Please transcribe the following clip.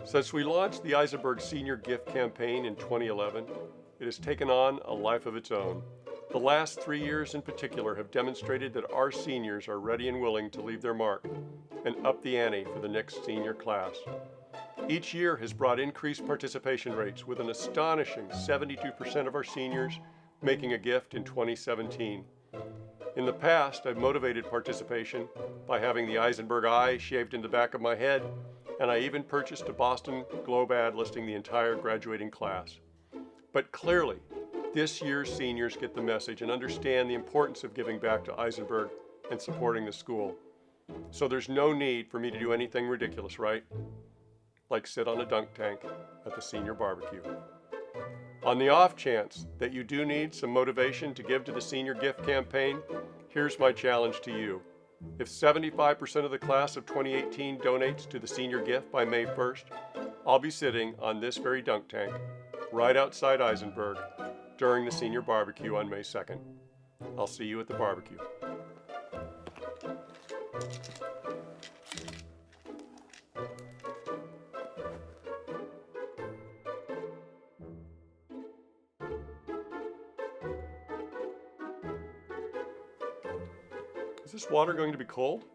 Since we launched the Isenberg Senior Gift Campaign in 2011, it has taken on a life of its own. The last 3 years in particular have demonstrated that our seniors are ready and willing to leave their mark and up the ante for the next senior class. Each year has brought increased participation rates, with an astonishing 72% of our seniors making a gift in 2017. In the past, I've motivated participation by having the Isenberg eye shaved in the back of my head, and I even purchased a Boston Globe ad listing the entire graduating class. But clearly, this year's seniors get the message and understand the importance of giving back to Isenberg and supporting the school. So there's no need for me to do anything ridiculous, right? Like sit on a dunk tank at the senior barbecue. On the off chance that you do need some motivation to give to the senior gift campaign, here's my challenge to you. If 75% of the class of 2018 donates to the senior gift by May 1st, I'll be sitting on this very dunk tank right outside Isenberg during the senior barbecue on May 2nd. I'll see you at the barbecue. Is this water going to be cold?